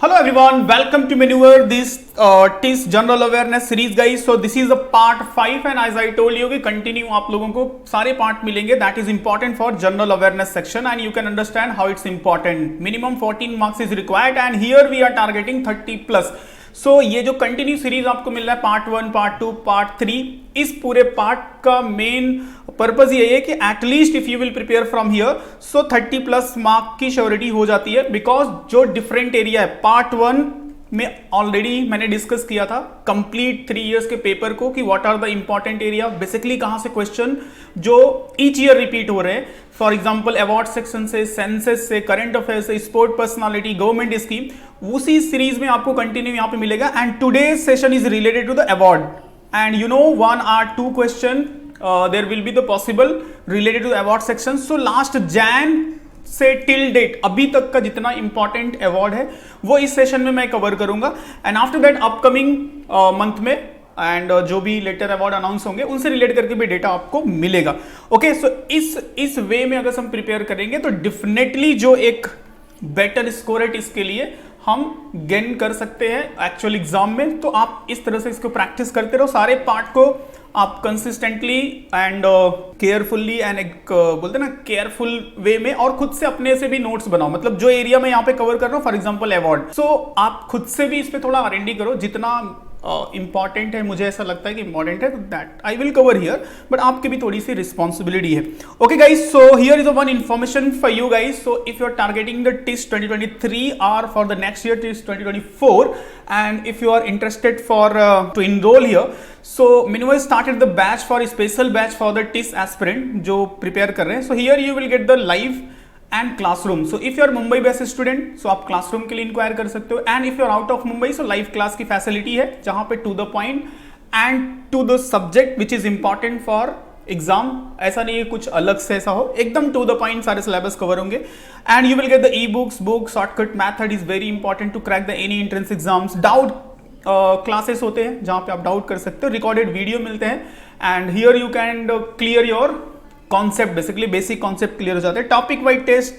Hello everyone, welcome to Maneuver this TIS General Awareness Series guys. So this is the part 5 and as I told you कि continue आप लोगों को सारे part मिलेंगे that is important for General Awareness section and you can understand how it's important. Minimum 14 marks is required and here we are targeting 30 plus. So ये जो continue series आपको मिल रहा है पार्ट 1, पार्ट 2, पार्ट 3, इस पूरे part का main purpose ये है कि at least if you will prepare from here so 30 plus mark की श्योरिटी हो जाती है बिकॉज जो डिफरेंट एरिया है पार्ट 1 में ऑलरेडी मैंने डिस्कस किया था कंप्लीट 3 इयर्स के पेपर को कि what are the important area basically कहां से क्वेश्चन जो ईच ईयर रिपीट हो रहे हैं फॉर एग्जांपल अवार्ड सेक्शन से सेंसस से करंट अफेयर्स से स्पोर्ट पर्सनालिटी गवर्नमेंट स्कीम उसी सीरीज में आपको कंटिन्यू यहां पे मिलेगा and today's session is related to the award and you know 1 or 2 question there will be the possible related to the award section. So last Jan से till date अभी तक का जितना इंपॉर्टेंट अवार्ड है वो इस सेशन में मैं कवर करूंगा and after that upcoming month में एंड जो भी लेटर अवार्ड अनाउंस होंगे उनसे रिलेट करके भी डेटा आपको मिलेगा. ओके सो इस वे में अगर हम प्रिपेयर करेंगे तो डेफिनेटली जो एक बेटर स्कोर है इसके लिए हम गेन कर सकते हैं एक्चुअल एग्जाम में. तो आप इस तरह से इसको प्रैक्टिस करते रहो सारे पार्ट को आप कंसिस्टेंटली एंड केयरफुल्ली एंड एक बोलते हैं ना केयरफुल वे में और खुद से अपने से भी नोट्स बनाओ. मतलब जो एरिया मैं यहाँ पे कवर कर रहा हूँ फॉर एग्जांपल अवार्ड सो आप खुद से भी इस पे थोड़ा R&D करो जितना इंपॉर्टेंट है मुझे ऐसा लगता है कि इंपॉर्टेंट है that I will cover here but आपकी भी थोड़ी सी रिस्पॉन्सिबिलिटी है. Okay guys so here is one information for you guys. So if you are targeting the TIS 2023 or for the next year TIS 2024 and if you are interested for to enroll here so Maneuver started the batch for a special batch for the TIS aspirant जो prepare कर रहे हैं. So here you will get the live and classroom. So if you are Mumbai based student so आप classroom के लिए inquire कर सकते हो and if you are out of Mumbai so live class की facility है जहाँ पे to the point and to the subject which is important for exam. ऐसा नहीं है कुछ अलग से ऐसा हो एकदम टू द पॉइंट सारे सिलेबस कवर होंगे and you will get the ebooks book shortcut method is very important to crack the any entrance exams. Doubt classes होते हैं जहां पे आप डाउट कर सकते हो रिकॉर्डेड वीडियो मिलते हैं and here you can clear your concept basically basic concept clear हो जाते हैं. टॉपिक वाइज टेस्ट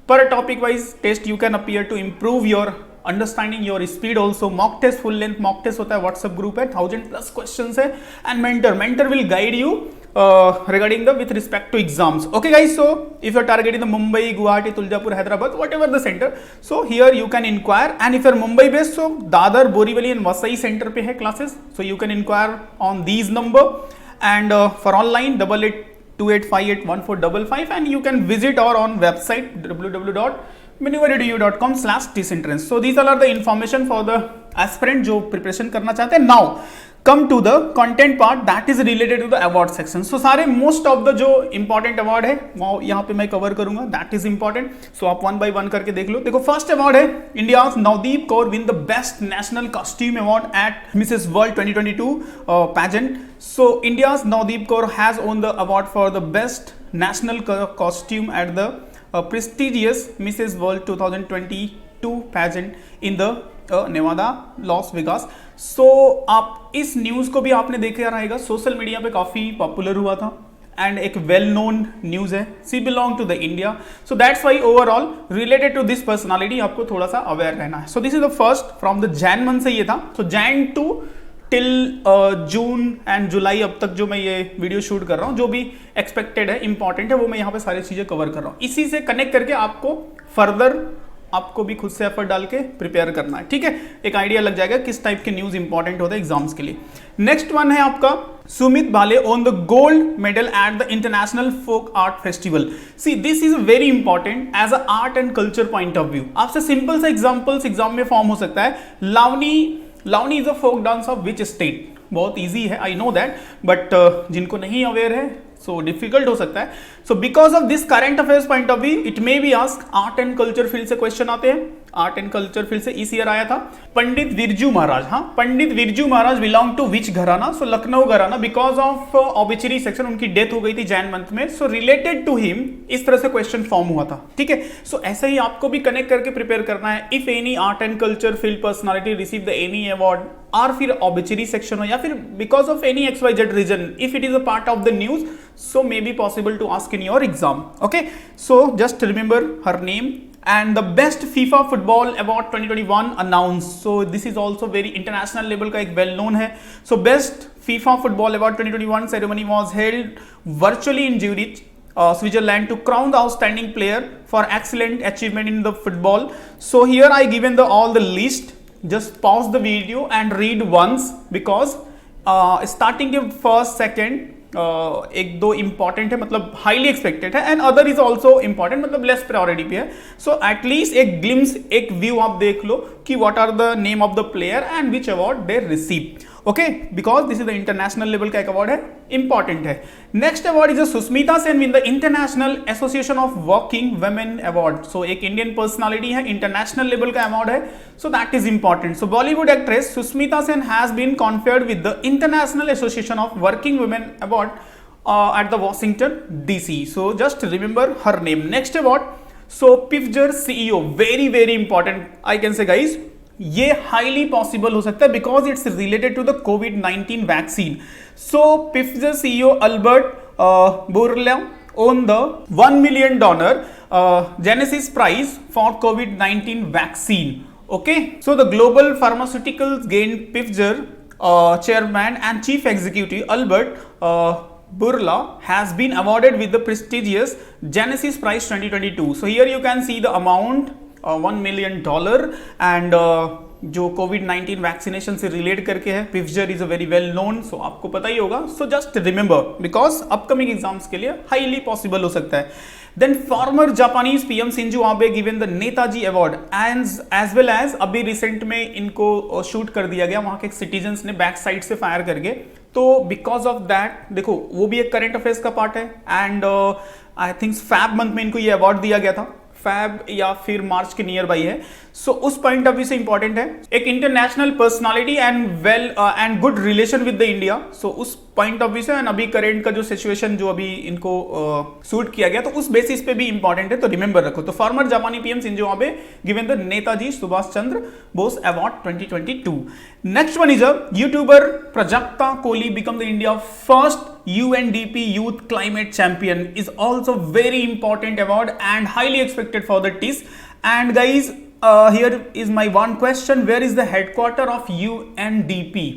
पर topic wise test you can appear to improve your understanding your speed also. Mock test full length mock test होता है WhatsApp group है 1000+ question है and mentor will guide you regarding the with respect to exams. Okay guys, so if you are targeting the Mumbai, Guwahati, Tuljapur, Hyderabad, whatever the center, so here you can inquire and if you are Mumbai based so Dadar, Borivali and Vasai center पे है classes so you can inquire on these number and for online 8828581455 and you can visit our on website www.maneuveredu.com/TIS entrance. So these all are the information for the aspirant जो preparation करना चाहते हैं. Now come to the content part that is related to the award section. So सारे most of the जो important award है वो यहाँ पे मैं cover करूंगा that is important. So आप one by one करके देख लो. देखो first award है India's Navdeep Kaur win the best national costume award at Mrs. World 2022 pageant. So India's Navdeep Kaur has won the award for the best national costume at the prestigious Mrs. World 2022 pageant in the Nevada Las Vegas. So आप इस news को भी आपने देखा रहेगा social media पे काफी popular हुआ था एंड एक वेल नोन न्यूज है. She belong to the India so that's why overall related to this personality आपको थोड़ा सा अवेयर रहना है. So this is the first from the Jan month से ये था. So Jan to till June and July अब तक जो मैं ये वीडियो शूट कर रहा हूँ जो भी एक्सपेक्टेड है इंपॉर्टेंट है वो मैं यहाँ पे सारी चीजें कवर कर रहा हूँ. इसी से कनेक्ट करके आपको फर्दर आपको भी खुद से एफर्ट डाल के प्रिपेयर करना है. ठीक है एक आइडिया लग जाएगा किस टाइप के न्यूज इंपॉर्टेंट होते हैं एग्जाम्स के लिए. नेक्स्ट वन है आपका Sumit Bhale on the gold medal at the international folk art festival. See this is very important as a art and culture point of view. आपसे सिंपल सा एग्जाम्पल्स एग्जाम में form हो सकता है. Lavani is a folk dance of which state. बहुत easy है I know that but जिनको नहीं अवेयर है सो डिफिकल्ट हो सकता है. So because of this current affairs point of view it may be ask art and culture field से question आते हैं. आर्ट एंड कल्चर फील्ड से इस ईयर आया था पंडित बिरजू महाराज. हाँ पंडित बिरजू महाराज बिलोंग टू विच घराना. सो लखनऊ घराना बिकॉज ऑफ ऑबिचरी सेक्शन उनकी डेथ हो गई थी जैन मंथ में. सो रिलेटेड टू हिम इस तरह से क्वेश्चन फॉर्म हुआ था. ठीक है सो ऐसे ही आपको भी कनेक्ट करके प्रिपेयर करना है. If any art and culture field personality receive the any award और फिर ऑबिचरी सेक्शन हो या फिर because of any XYZ reason if it is a part of the news so may be possible to ask in your exam. Okay so just remember her name and the best FIFA football award 2021 announce. So this is also very international level का एक well known है। So best FIFA football award 2021 ceremony was held virtually in Zurich, Switzerland, to crown the outstanding player for excellent achievement in the football. So here I given all the list. Just pause the video and read once, because starting के first second एक दो important है, मतलब highly expected है, and other is also important, मतलब less priority पे है। So at least एक ग्लिम्स, एक व्यू आप देख लो कि what are the name of the player and which award they receive, okay, because this is the international level का एक अवार्ड है, इंपॉर्टेंट है। Next award is Sushmita Sen win the international association of working women award. सो एक Indian personality है, international level का award है, so that is important. So Bollywood actress Sushmita Sen has been conferred with the international association of working women award at the Washington DC. So just remember her name. Next award, so Pfizer CEO, very very important I can say guys, ये highly possible हो सकता है because it's related to the COVID-19 vaccine. So Pfizer CEO Albert Bourla won the $1 million Genesis Prize for COVID-19 vaccine. Okay, so the global pharmaceuticals gained Pfizer chairman and chief executive Albert Bourla has been awarded with the prestigious Genesis Prize 2022. So here you can see the amount, $1 million, and जो कोविड-19 vaccination से relate करके है, Pfizer is a very well known, so आपको पता ही होगा। So just remember, because upcoming exams के लिए हाईली पॉसिबल हो सकता है। Then former Japanese PM Shinzo Abe given the Netaji award as well as अभी रिसेंट में इनको शूट कर दिया गया, वहां के सिटीजन्स ने बैक साइड से फायर करके, तो बिकॉज ऑफ दैट देखो वो भी एक करंट अफेयर्स का पार्ट है, and I think Feb month में इनको ये अवार्ड दिया गया था, फैब या फिर मार्च के नियर बाई है। सो उस पॉइंट ऑफ व्यू से इंपॉर्टेंट है, एक international personality and well and good relation with the India, so उस पॉइंट ऑफ व्यू से, एंड अभी करेंट का जो सिचुएशन जो अभी इनको सूट किया गया, तो उस बेसिस पे भी इंपॉर्टेंट है, तो रिमेंबर रखो। तो फॉर्मर जापानी PM Shinzo Abe given the Netaji Subhash Chandra Bose award 2022। Next one is a YouTuber Prajakta Kohli become the India first UNDP Youth Climate Champion, is also very important award and highly expected for the TIS. And guys, here is my one question, where is the headquarter of UNDP?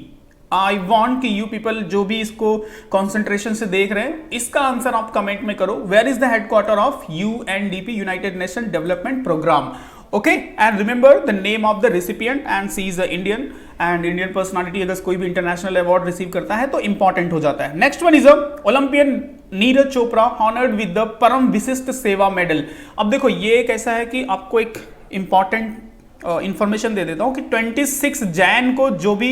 I want कि you people जो भी इसको concentration से देख रहे हैं, इसका answer आप कमेंट में करो, where is the headquarter of UNDP, United Nations Development Program? Okay, and remember the name of the recipient, and she is a Indian, and Indian personality अगर कोई भी इंटरनेशनल अवार्ड रिसीव करता है तो important हो जाता है। Next one is a Olympian Neeraj Chopra honoured with the परम विशिष्ट सेवा मेडल। अब देखो ये एक ऐसा है कि आपको एक इंपॉर्टेंट इंफॉर्मेशन दे देता हूं कि 26 जैन को जो भी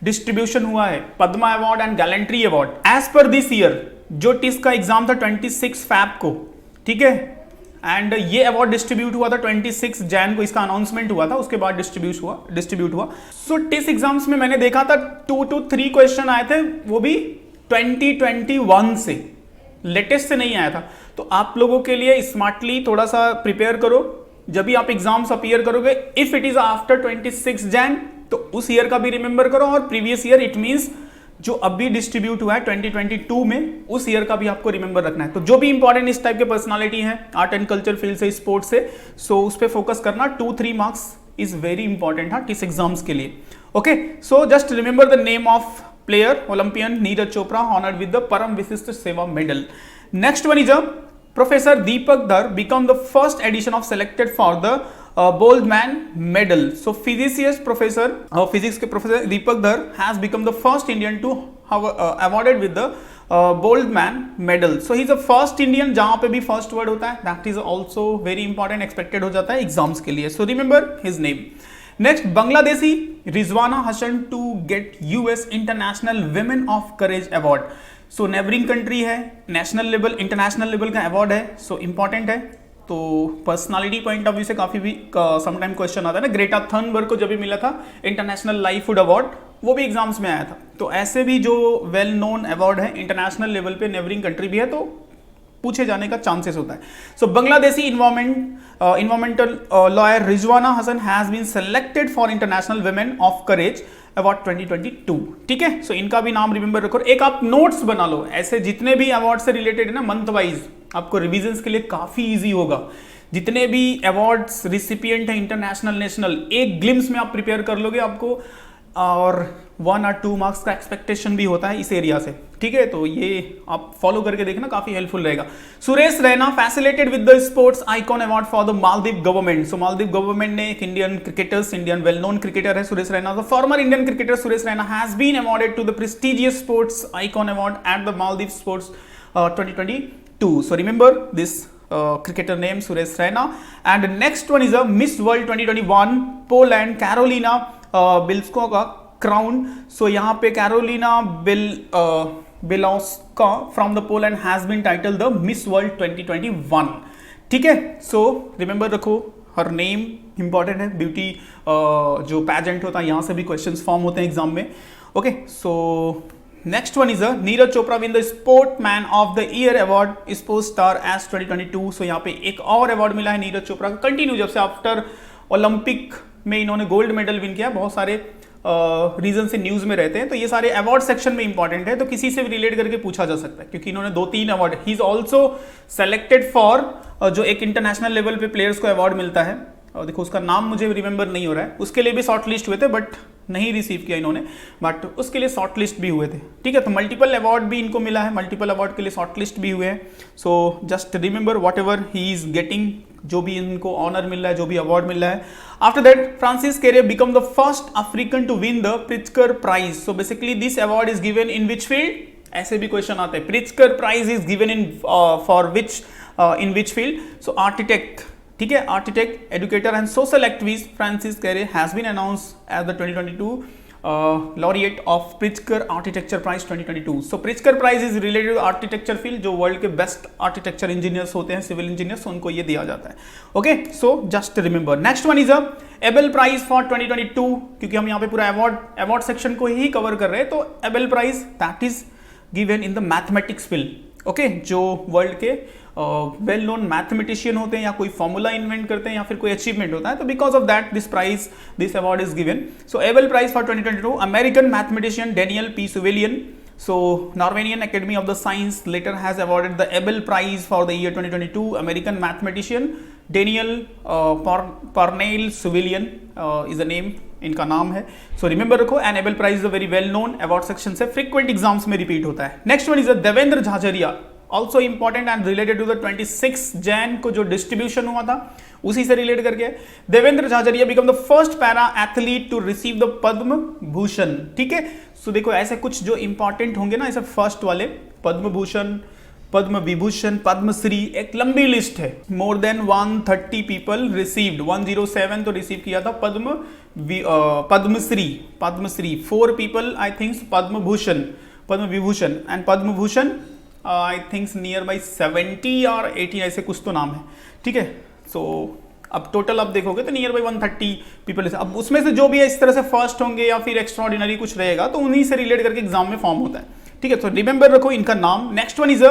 डिस्ट्रीब्यूशन हुआ है Padma award and gallantry award, as per this year जो टिस का एग्जाम था 26 फैब को, ठीक है, एंड ये अवार्ड डिस्ट्रीब्यूट हुआ था 26 जैन को, इसका अनाउंसमेंट हुआ था, उसके बाद डिस्ट्रीब्यूट हुआ। सो टिस एग्जाम्स में मैंने देखा था 2 to 3 क्वेश्चन आए थे, वो भी 2021 से, लेटेस्ट से नहीं आया था। तो आप लोगों के लिए स्मार्टली थोड़ा सा प्रिपेयर करो, जब भी आप एग्जाम्स अपीयर करोगे, if it is after 26 Jain तो उस ईयर का भी रिमेंबर करो, और प्रीवियस ईयर इट मींस जो अभी डिस्ट्रीब्यूट हुआ है 2022 में, उस ईयर का भी आपको रिमेंबर रखना है। तो जो भी इंपॉर्टेंट इस टाइप के पर्सनालिटी हैं, आर्ट एंड कल्चर फील्ड से, स्पोर्ट्स से, सो उस पर फोकस करना। 2-3 मार्क्स इज वेरी इंपॉर्टेंट हाँ किस एग्जाम्स के लिए। Okay, so just remember the name of player Olympian Neeraj Chopra honoured with the परम विशिष्ट सेवा medal. Next one is a Professor Deepak Dhar become the first edition of selected for the Boltzmann medal. So physics के professor Deepak Dhar has become the first Indian to have awarded with the Boltzmann medal. So he's the first Indian जहाँ पे भी first word होता है, that is also very important, expected हो जाता है exams के लिए. So remember his name. Next, Bangladeshi Rizwana Hassan to get US International Women of Courage Award. So neighbouring country है, नेशनल लेवल इंटरनेशनल लेवल का award है, so important है। तो पर्सनालिटी पॉइंट ऑफ व्यू से काफी भी समटाइम क्वेश्चन आता है ना, ग्रेटा थर्नबर्ग को जब भी मिला था इंटरनेशनल लाइव फूड अवार्ड, वो भी एग्जाम्स में आया था। तो ऐसे भी जो वेल नोन अवार्ड है इंटरनेशनल लेवल पे, नेबरिंग कंट्री भी है, तो पूछे जाने का चांसेस होता है। So Bangladeshi environmental lawyer Rizwana Hasan has been selected for international women of courage award 2022, ठीक है। सो इनका भी नाम रिमेंबर रखो, एक आप नोट्स बना लो, ऐसे जितने भी अवार्ड से रिलेटेड है ना, मंथ वाइज आपको रिविजन्स के लिए काफी इजी होगा। जितने भी अवार्ड्स रिसिपिएंट हैं इंटरनेशनल नेशनल, एक ग्लिम्स में आप प्रिपेयर कर लोगे, आपको और 1 और 2 मार्क्स का एक्सपेक्टेशन भी होता है इस एरिया से, ठीक है। तो ये आप फॉलो करके देखना, काफी हेल्पफुल रहेगा। Suresh Raina facilitated with the sports icon award for the Maldives government. So Maldives government ने एक इंडियन वेल नोन क्रिकेटर है Suresh Raina. The former Indian cricketer Suresh Raina has been awarded to the prestigious sports icon award at the Maldives sports 2022. So remember this cricketer name Suresh Raina. And next one is a Miss World 2021 Poland Karolina Bielskova crown. So यहाँ पे Karolina Bielskova from the Poland has been titled the Miss World 2021. ठीक है, so remember रखो her name important है, beauty जो pageant होता है यहाँ से भी questions form होते हैं एग्जाम में। Okay, so next one is a Neeraj Chopra win the Sportman of the Year Award Sports Star as 2022. so यहाँ पे एक और अवार्ड मिला है नीरज चोपड़ा का, कंटिन्यू जब से आफ्टर ओलंपिक में इन्होंने गोल्ड मेडल विन किया। बहुत सारे रीजन से न्यूज में रहते हैं, तो ये सारे अवार्ड सेक्शन में इंपॉर्टेंट है, तो किसी से भी रिलेट करके पूछा जा सकता है, क्योंकि इन्होंने 2-3 award, he is also selected for जो एक इंटरनेशनल लेवल पे प्लेयर्स को अवार्ड मिलता है, और देखो उसका नाम मुझे रिमेंबर नहीं हो रहा है, उसके लिए भी शॉर्ट लिस्ट हुए थे बट नहीं रिसीव किया इन्होंने, बट उसके लिए शॉर्ट लिस्ट भी हुए थे, ठीक है। तो मल्टीपल अवार्ड भी इनको मिला है, मल्टीपल अवार्ड के लिए शॉर्ट लिस्ट भी हुए हैं। सो just remember what ever he is getting, जो भी इनको ऑनर मिल रहा है, जो भी अवार्ड मिल रहा है। After that Francis Kere become the first African to win the Pritzker prize. So basically this award is given in which field, ऐसे भी क्वेश्चन आते हैं, Pritzker prize is given in for which in which field. So architect, ठीक है, architect, educator and social activist Francis Kere has been announced as the 2022 laureate of Pritzker Architecture Prize 2022. So Pritzker Prize is related to architecture field, जो world के best architecture engineers होते हैं, civil engineers, उनको ये दिया जाता है। Okay, so just remember. Next one is a Abel prize for 2022, क्योंकि हम यहाँ पे पूरा अवार्ड सेक्शन को ही कवर कर रहे हैं, तो Abel prize that is given in the mathematics field. Okay, जो वर्ल्ड के वेल नोन मैथमेटिशियन होते हैं या कोई फॉर्मूला इन्वेंट करते हैं या फिर कोई अचीवमेंट होता है, तो because of that this award is given. So Abel prize for 2022, American mathematician Daniel P Sullivan. So Norwegian Academy of the Science later has awarded the Abel Prize for the year 2022. American mathematician Daniel Parnell Suvillian is the name, इनका नाम है। So remember रखो, and Abel Prize is a very well known award section से frequent exams में repeat होता है। Next one is a Devendra Jhajharia, also important and related to the 26 Jan को जो डिस्ट्रीब्यूशन हुआ था उसी से रिलेट करके। Devendra Jhajharia become the first para athlete to receive the Padma Bhushan, ठीक है। सो देखो ऐसे कुछ जो इंपॉर्टेंट होंगे ना, ऐसे फर्स्ट वाले पद्म भूषण, पद्म विभूषण, पद्मश्री, एक लंबी लिस्ट है। मोर देन 130 पीपल रिसीव्ड, 107 तो रिसीव किया था Padma Shri 4 people I think Padma Vibhushan and Padma Bhushan I think nearby 70 और 80 ऐसे कुछ तो नाम है, ठीक है। सो अब टोटल आप देखोगे तो नियर बाई 130 पीपल। अब उसमें से जो भी इस तरह से फर्स्ट होंगे या फिर एक्स्ट्राऑर्डिनरी कुछ रहेगा तो उन्हीं से रिलेट करके एग्जाम में फॉर्म होता है, ठीक है। तो रिमेंबर रखो इनका नाम। Next one is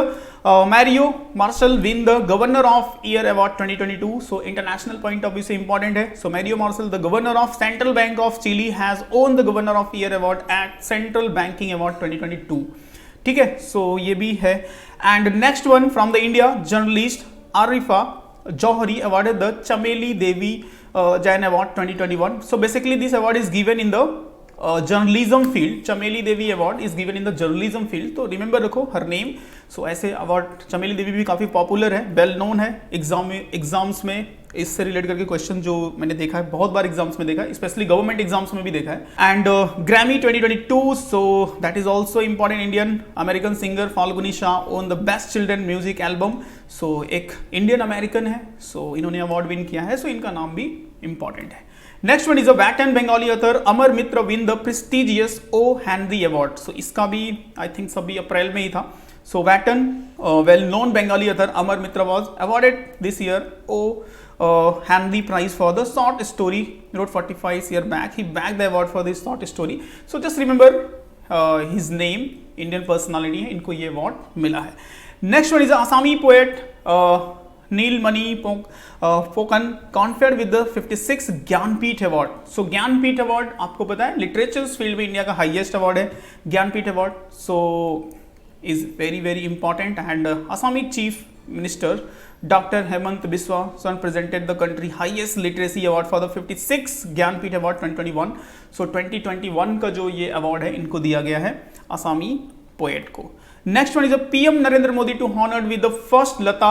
Mario Marshall win the governor of year award 2022। So international point of view से इंपॉर्टेंट है। So Mario Marshall the governor of central bank of Chile has won the governor of year award at central banking award 2022, ठीक है। So ये भी है। And next one from the India, journalist Arifa Jauhari awarded the Chameli Devi Jain award 2021। So basically this award is given in the journalism field. Chameli Devi award is given in the journalism field, तो remember रखो her name. सो ऐसे award, चमेली देवी भी काफी popular है, well known है, exams में इससे रिलेट करके क्वेश्चन जो मैंने देखा है, बहुत बार एग्जाम्स में देखा है, स्पेशली गवर्नमेंट एग्जाम्स में भी देखा है। And Grammy 2022, so that is also important. Indian American singer Falguni Shah won the best children music album. So एक इंडियन अमेरिकन है, सो इन्होंने अवार्ड विन किया है, सो इनका नाम भी इंपॉर्टेंट है। Next one is a veteran Bengali author Amar Mitra win the prestigious O Henry award. So इसका भी आई थिंक सभी अप्रैल में ही था। So Watan, well-known Bengali author Amar Mitra was awarded this year Henry Prize for the short story. He wrote 45 years back. He bagged the award for this short story. So just remember his name. Indian personality है, इनको ये award मिला है। Next one is Assami poet Neelmani Phokan conferred with the 56 Jnanpith award. So Jnanpith award आपको पता है literature field में India का हाईएस्ट अवार्ड है Jnanpith award. So is very very important and Assami chief Minister Dr. Hemant Biswa San presented the country highest literacy award for the 56th Jnanpith award 2021. So 2021 का जो ये award है इनको दिया गया है आसामी पोएट को. Next one is a PM Narendra Modi to honored with the first Lata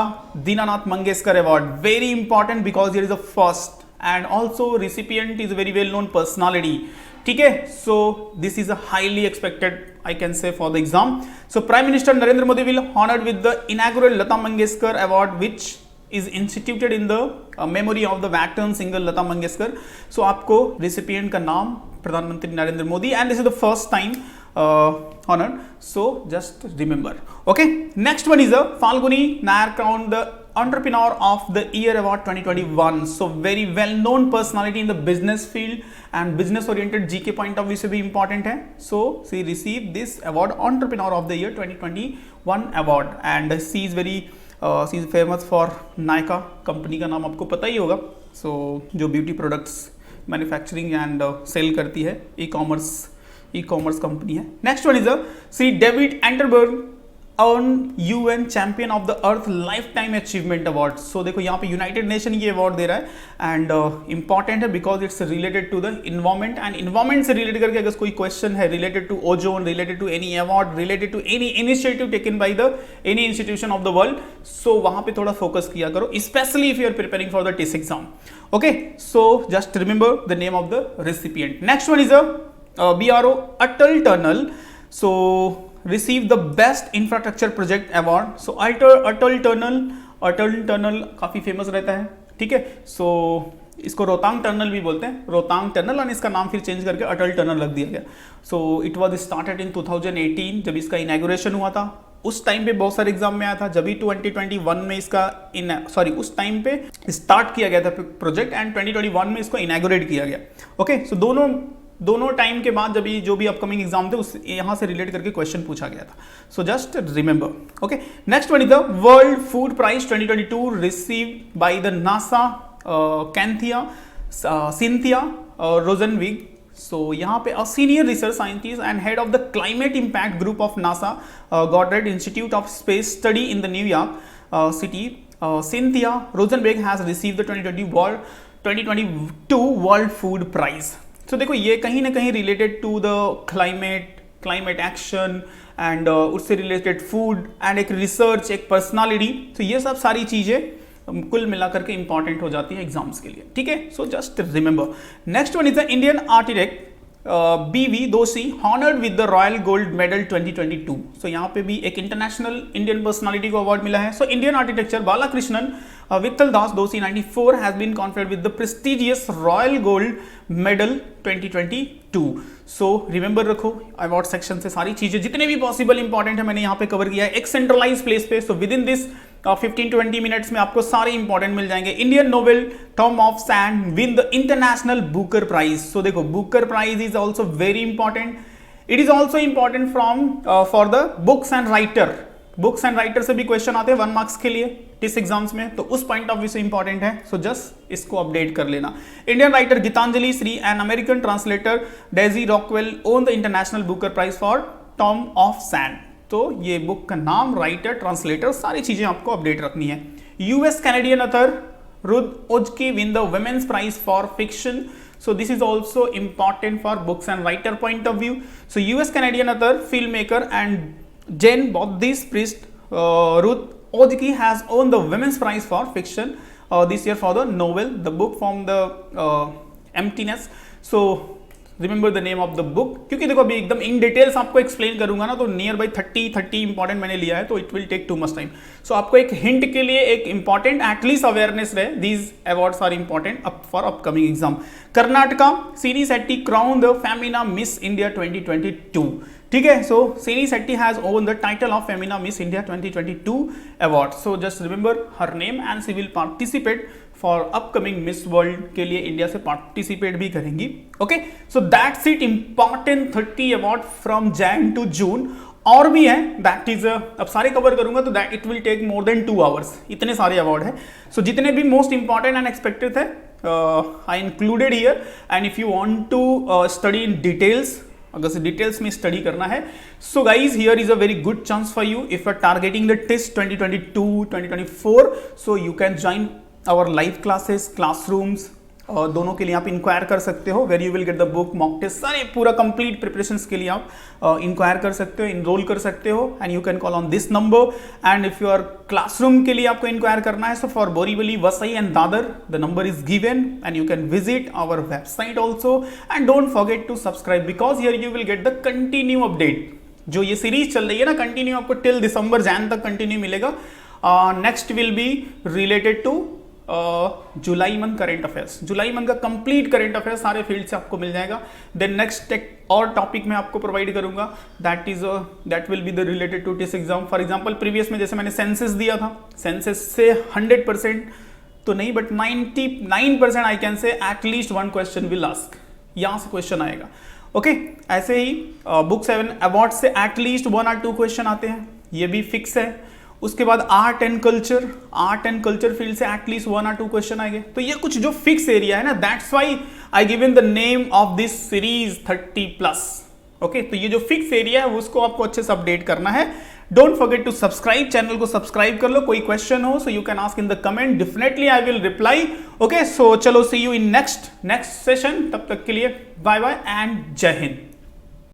Dinanath Mangeshkar award. Very important because here is the first and also recipient is a very well known personality. ठीक है, so this is a highly expected, I can say, for the exam. So Prime Minister Narendra Modi will honored with the inaugural Lata Mangeshkar Award, which is instituted in the memory of the veteran singer Lata Mangeshkar. So आपको recipient का नाम प्रधानमंत्री Narendra Modi, and this is the first time honored. So just remember. Okay. Next one is a Falguni Nair crowned the Entrepreneur of the Year Award 2021. So very well known personality in the business field and business oriented GK point of view से भी important है. So she received this award, Entrepreneur of the Year 2021 award, and she is very she is famous for Nykaa company का नाम आपको पता ही होगा. So जो beauty products manufacturing and sale करती है, ई कॉमर्स कंपनी है. Next one is a Shri David Attenborough earn UN champion of the earth lifetime achievement award. So देखो यहाँ पे यूनाइटेड नेशन ये अवार्ड दे रहा है एंड इंपॉर्टेंट है because it's related to the environment, and environment से रिलेटेड करके अगर कोई क्वेश्चन है related to ozone, related to any award, related to any initiative taken by the any institution of the world, so वहां पे थोड़ा focus किया करो, specially if you are preparing for the test exam. Okay, so just remember the name of the recipient. Next one is a BRO Atal Tunnel. So received the best infrastructure project award. So Atal Tunnel काफी famous रहता है, ठीक है. सो इसको Rohtang tunnel भी बोलते हैं, Rohtang tunnel, और इसका नाम फिर चेंज करके अटल टनल रख दिया गया. So it was started in 2018 जब इसका इनॉग्रेशन हुआ था. उस टाइम पे बहुत सारे एग्जाम में आया था, जब भी 2021 में इसका उस टाइम पे स्टार्ट किया गया था प्रोजेक्ट, एंड 2021 में इसको इनॉग्रेट किया गया. ओके, सो दोनों टाइम के बाद जब जो भी अपकमिंग एग्जाम थे उस यहाँ से रिलेट करके क्वेश्चन पूछा गया था. So just remember. Okay, next one is the world food prize 2022 received by the NASA Cynthia Rosenzweig. So यहाँ पे senior research scientist and head of the climate impact group of NASA Goddard institute of space study in the New York city, Cynthia Rosenzweig has received the 2022 world food prize. तो देखो ये कहीं ना कहीं related to the climate action and उससे related food and एक research, एक personality. तो ये सब सारी चीजें कुल मिलाकर के इंपॉर्टेंट हो जाती है एग्जाम्स के लिए, ठीक है. So just remember. Next one is the Indian architect BV Doshi honoured with the royal gold medal 2022. So यहाँ पे भी एक इंटरनेशनल इंडियन पर्सनालिटी को अवार्ड मिला है. So Indian architecture Balakrishna Vithal Das Doshi 94 has been conferred with the prestigious royal gold medal 2022. So remember रखो, award section से सारी चीजें जितने भी पॉसिबल इंपॉर्टेंट है मैंने यहाँ पे कवर किया है एक सेंट्रलाइज प्लेस पे. So within this 15-20 minutes में आपको सारे इंपॉर्टेंट मिल जाएंगे. Indian novel tomb of sand win the international Booker prize. So देखो Booker prize is also very important. It is also important from for the books and writer से भी question आते हैं 1 मार्क्स के लिए टिस एग्जाम्स में, तो उस पॉइंट ऑफ व्यू से इंपॉर्टेंट है. सो जस्ट इसको अपडेट कर लेना. Indian writer Geetanjali Shree and American translator Daisy Rockwell won the international Booker prize for Tomb of Sand. तो ये बुक का नाम, राइटर, ट्रांसलेटर, सारी चीजें आपको अपडेट रखनी है. US Canadian author Ruth Ozeki win the women's prize for fiction. So this is also important for books and writer point of view. So US Canadian author, filmmaker and Jane Baptiste Priest, Ruth Ojki has won the Women's Prize for Fiction this year for the novel, the book from the Emptiness. So remember the name of the book, क्योंकि देखो अभी एकदम in details आपको explain करूंगा ना तो near by 30 important मैंने लिया है, तो it will take too much time. So आपको एक हिंट के लिए एक इंपॉर्टेंट एटलीस्ट अवेयरनेस रहे, these awards are important for upcoming exam. Karnataka Sini Shetty crown the Femina Miss India 2022. ठीक है, so Sini Shetty has won the title of Femina Miss India 2022 award. So just remember her name and she will participate for upcoming Miss World के लिए India से participate भी करेंगी. Okay, so that's it, important 30 award from Jan to June. और भी है, that is अब सारे कवर करूंगा तो that it will take more than 2 hours, इतने सारे अवार्ड है. सो जितने भी मोस्ट इंपॉर्टेंट एंड एक्सपेक्टेड थे I included here, and if you want to study in details अगर से डिटेल्स में स्टडी करना है। So guys here is a very good chance for you if you are targeting the test 2022 2024, so you can join our live classes, classrooms, दोनों के लिए आप inquire कर सकते हो, where you will get the book, mock test, सारे पूरा complete preparations के लिए आप इंक्वायर कर सकते हो, इनरोल कर सकते हो, and you can call on this number. And if your classroom के लिए आपको इंक्वायर करना है, so for Borivali, Vasai and Dadar the number is given and you can visit our website also. And don't forget to subscribe because here you will get the continue update. जो ये series चल रही है ना कंटिन्यू, आपको टिल दिसंबर जैन तक कंटिन्यू मिलेगा। Next will be related to July month current affairs, जुलाई मंथ का कंप्लीट करेंट अफेयर्स सारे फील्ड से आपको मिल जाएगा। देन नेक्स्ट एक और टॉपिक मैं आपको प्रोवाइड करूंगा, that will be the related to test exam. For example previous में जैसे मैंने सेंसस दिया था, सेंसस से 100% तो नहीं but 99% I can say at least one question will ask, यहां से क्वेश्चन आएगा। ओके ऐसे ही बुक 7 अवार्ड से एटलीस्ट 1 और 2 क्वेश्चन आते हैं, ये भी फिक्स है। उसके बाद आर्ट एंड कल्चर फील्ड से एटलीस्ट 1 और 2 क्वेश्चन आएंगे। तो ये कुछ जो फिक्स एरिया है ना, that's why I given the name of this series 30+। Okay तो ये जो फिक्स एरिया है उसको आपको अच्छे से अपडेट करना है। Don't forget to subscribe, channel को सब्सक्राइब कर लो। कोई क्वेश्चन हो so you can ask in the comment, definitely I will reply. Okay so चलो see you in next session, तब तक के लिए बाय बाय एंड जय हिंद।